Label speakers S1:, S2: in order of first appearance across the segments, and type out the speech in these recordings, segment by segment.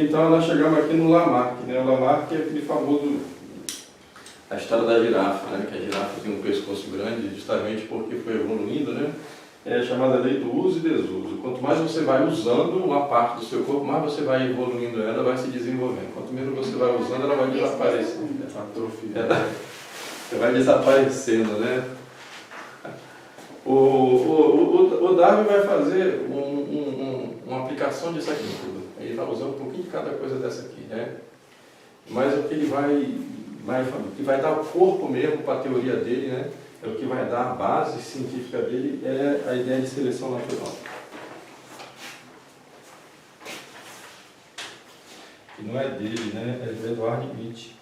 S1: Então nós chegamos aqui no Lamarck, né? O Lamarck é aquele famoso, a história da girafa, né? Que a girafa tem um pescoço grande justamente porque foi evoluindo, né? É a chamada lei do uso e desuso. Quanto mais você vai usando uma parte do seu corpo, mais você vai evoluindo ela, vai se desenvolvendo. Quanto menos você vai usando, ela vai desaparecendo. Você vai desaparecendo, né? O Darwin vai fazer uma aplicação disso aqui tudo. Ele vai usar um pouquinho de cada coisa dessa aqui, né? Mas o que ele vai dar o corpo mesmo para a teoria dele, né? É o que vai dar a base científica dele, é a ideia de seleção natural. Que não é dele, né? É do Edward Mitchell.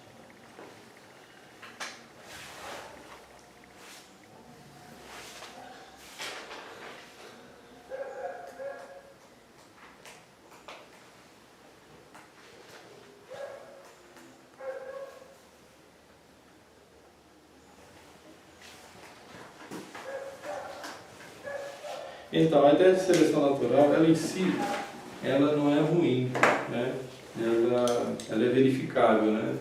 S1: Então, a ideia de seleção natural, ela em si, ela não é ruim, né? Ela é verificável, né?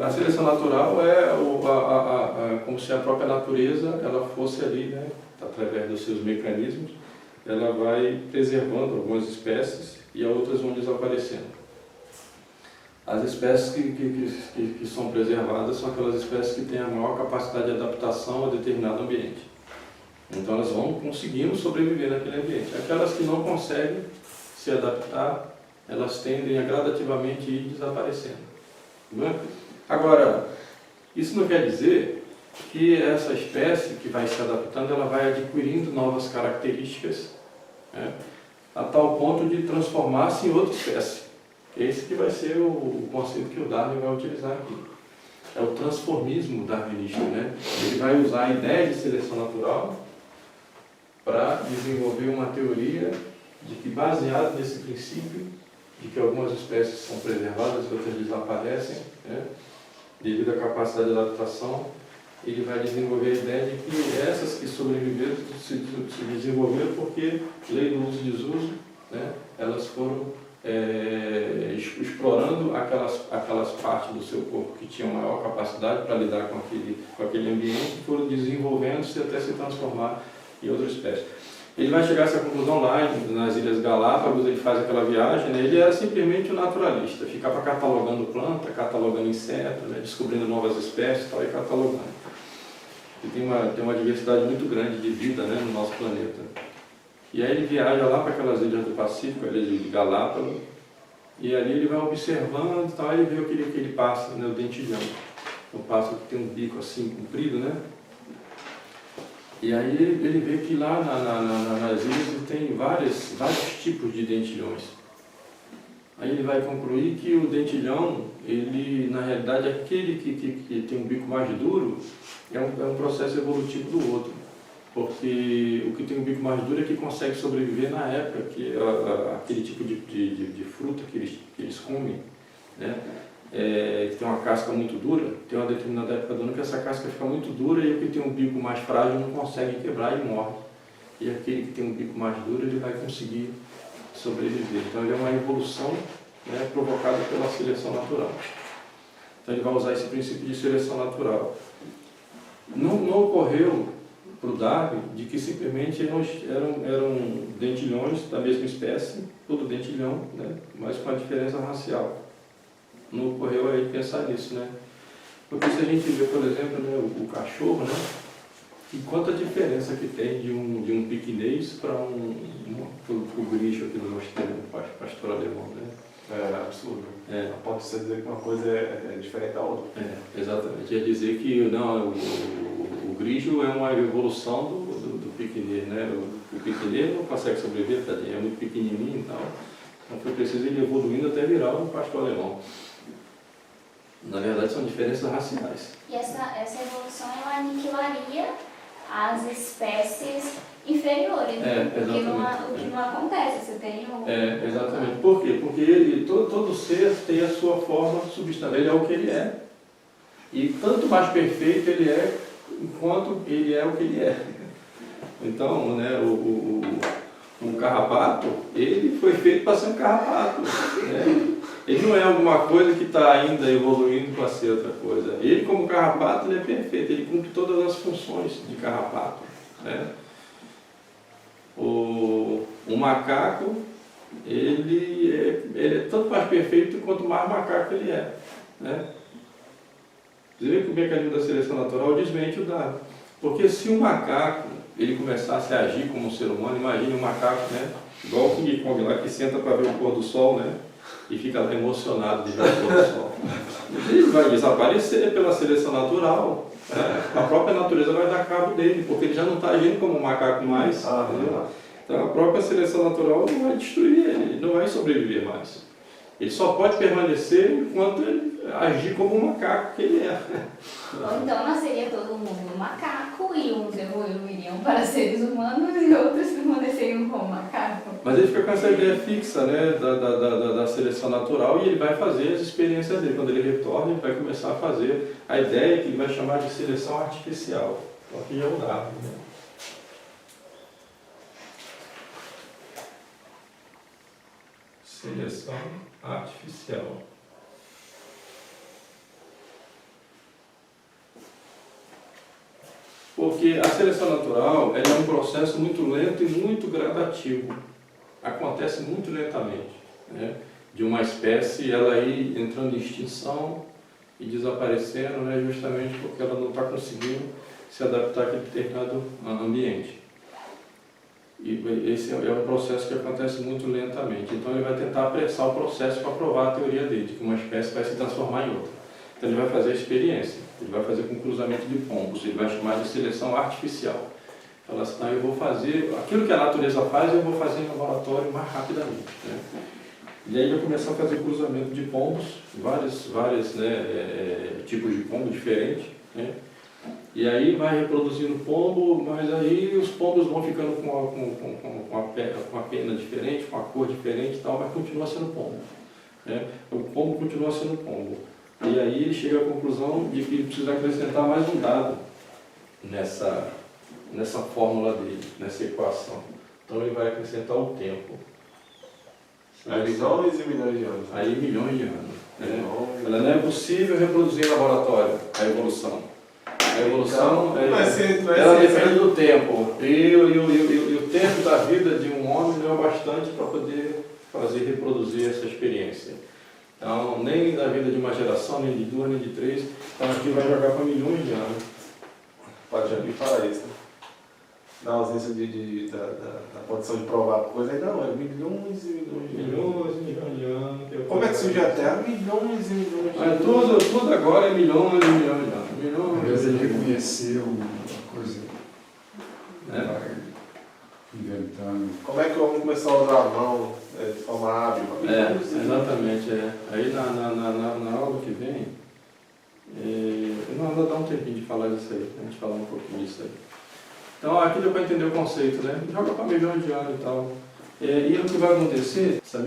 S1: A seleção natural é como se a própria natureza ela fosse ali, né? Através dos seus mecanismos, ela vai preservando algumas espécies e outras vão desaparecendo. As espécies que são preservadas são aquelas espécies que têm a maior capacidade de adaptação a determinado ambiente. Então elas vão conseguindo sobreviver naquele ambiente. Aquelas que não conseguem se adaptar, elas tendem a gradativamente ir desaparecendo. Não é? Agora, isso não quer dizer que essa espécie que vai se adaptando, ela vai adquirindo novas características, né, a tal ponto de transformar-se em outra espécie. Esse que vai ser o conceito que o Darwin vai utilizar aqui. É o transformismo darwinista, né? Ele vai usar a ideia de seleção natural para desenvolver uma teoria de que, baseado nesse princípio, de que algumas espécies são preservadas e outras desaparecem, né, devido à capacidade de adaptação, ele vai desenvolver a ideia de que essas que sobreviveram se desenvolveram porque, lei do uso e desuso, né, elas foram explorando aquelas partes do seu corpo que tinham maior capacidade para lidar com aquele ambiente, foram desenvolvendo-se até se transformar em outra espécie. Ele vai chegar a essa conclusão lá nas Ilhas Galápagos. Ele faz aquela viagem, né? Ele era simplesmente um naturalista, ficava catalogando planta, catalogando inseto, né? Descobrindo novas espécies tal, e catalogando. E tem uma diversidade muito grande de vida, né, no nosso planeta. E aí ele viaja lá para aquelas ilhas do Pacífico, a ilha de Galápagos, e ali ele vai observando e tal, ele vê aquele pássaro, né, o dentilhão. Um pássaro que tem um bico assim comprido, né? E aí ele vê que lá nas ilhas tem vários tipos de dentilhões. Aí ele vai concluir que o dentilhão, ele, na realidade, aquele que tem um bico mais duro, é um processo evolutivo do outro. Porque o que tem um bico mais duro é que consegue sobreviver na época que aquele tipo de fruta que eles comem, né? Que tem uma casca muito dura, tem uma determinada época do ano que essa casca fica muito dura e o que tem um bico mais frágil não consegue quebrar e morre. E aquele que tem um bico mais duro, ele vai conseguir sobreviver. Então ele é uma evolução, né, provocada pela seleção natural. Então ele vai usar esse princípio de seleção natural. Não ocorreu para o Darwin de que simplesmente eram dentilhões da mesma espécie, todo dentilhão, né, mas com a diferença racial. Não ocorreu a ele pensar nisso, né? Porque se a gente vê, por exemplo, né, o cachorro, né, e quanta diferença que tem de um piquinês para o gricho aqui do nosso tempo, pastor alemão, né?
S2: É absurdo. Pode-se dizer que uma coisa é diferente da outra.
S1: Exatamente. Quer dizer que não, o gricho é uma evolução do piquinês, né? O piquinês não consegue sobreviver, é muito pequenininho e tal. Então foi preciso ele evoluindo até virar um pastor alemão. Na verdade, são diferenças raciais.
S3: E essa evolução, ela aniquilaria as espécies inferiores, né? O que não acontece. Você tem o...
S1: Exatamente. Por quê? Porque todo ser tem a sua forma substancial. Ele é o que ele é. E tanto mais perfeito ele é, enquanto ele é o que ele é. Então, né, Um carrapato, ele foi feito para ser um carrapato. Né? Ele não é alguma coisa que está ainda evoluindo para ser outra coisa. Ele, como carrapato, ele é perfeito, ele cumpre todas as funções de carrapato. Né? O macaco, ele é tanto mais perfeito quanto mais macaco ele é. Né? Você vê que o mecanismo da seleção natural desmente o dado. Porque se o macaco ele começasse a agir como um ser humano, imagine um macaco, né? Igual o King Kong lá, que senta para ver o pôr do sol, né? E fica lá emocionado de ver o pôr do sol. Ele vai desaparecer pela seleção natural. Né? A própria natureza vai dar cabo dele, porque ele já não está agindo como um macaco mais. Então a própria seleção natural não vai destruir ele não vai sobreviver mais. Ele só pode permanecer enquanto ele agir como um macaco que ele é.
S3: Ou então nasceria todo mundo macaco e uns evoluiriam para seres humanos e outros permaneceriam como macaco.
S1: Mas ele fica com essa ideia fixa, né, da seleção natural e ele vai fazer as experiências dele. Quando ele retorna, ele vai começar a fazer a ideia que ele vai chamar de seleção artificial. Então aqui é o dado. Né? Seleção artificial. Porque a seleção natural ela é um processo muito lento e muito gradativo. Acontece muito lentamente. Né? De uma espécie ela ir entrando em extinção e desaparecendo, né? Justamente porque ela não está conseguindo se adaptar àquele determinado ambiente. E esse é um processo que acontece muito lentamente. Então ele vai tentar apressar o processo para provar a teoria dele, de que uma espécie vai se transformar em outra. Então ele vai fazer a experiência, ele vai fazer com cruzamento de pombos, ele vai chamar de seleção artificial. Fala assim, eu vou fazer, aquilo que a natureza faz, eu vou fazer em laboratório mais rapidamente. Né? E aí ele vai começar a fazer cruzamento de pombos, vários tipos de pombo diferentes. Né? E aí vai reproduzindo o pombo, mas aí os pombos vão ficando com a pena diferente, com a cor diferente e tal, mas continua sendo pombo. Né? O pombo continua sendo pombo. E aí ele chega à conclusão de que precisa acrescentar mais um dado nessa fórmula dele, nessa equação. Então ele vai acrescentar o tempo.
S2: Aí milhões e milhões de anos.
S1: Aí milhões de anos. Né? Ela não é possível reproduzir em laboratório, a evolução. A evolução ela depende do tempo. E o tempo da vida de um homem não é bastante para poder reproduzir essa experiência. Então, nem da vida de uma geração, nem de duas, nem de três. Então aqui vai jogar para milhões de anos.
S2: Pode já vir para isso. Né? Na ausência da condição de provar coisa, aí não, é milhões e milhões de anos.
S1: Milhões de anos.
S2: Como é que surge a Terra? Milhões e milhões de anos.
S1: Mas tudo agora é milhões e milhões de anos.
S4: Às vezes ele reconheceu uma coisa, vai inventando.
S2: Como é que o homem começou a usar a mão de forma hábil?
S1: Exatamente. Aí na aula que vem, não dá um tempinho de falar disso aí, a gente falar um pouquinho disso aí. Então aqui deu para entender o conceito, né? Joga para milhões de anos e tal. E o que vai acontecer, sabe?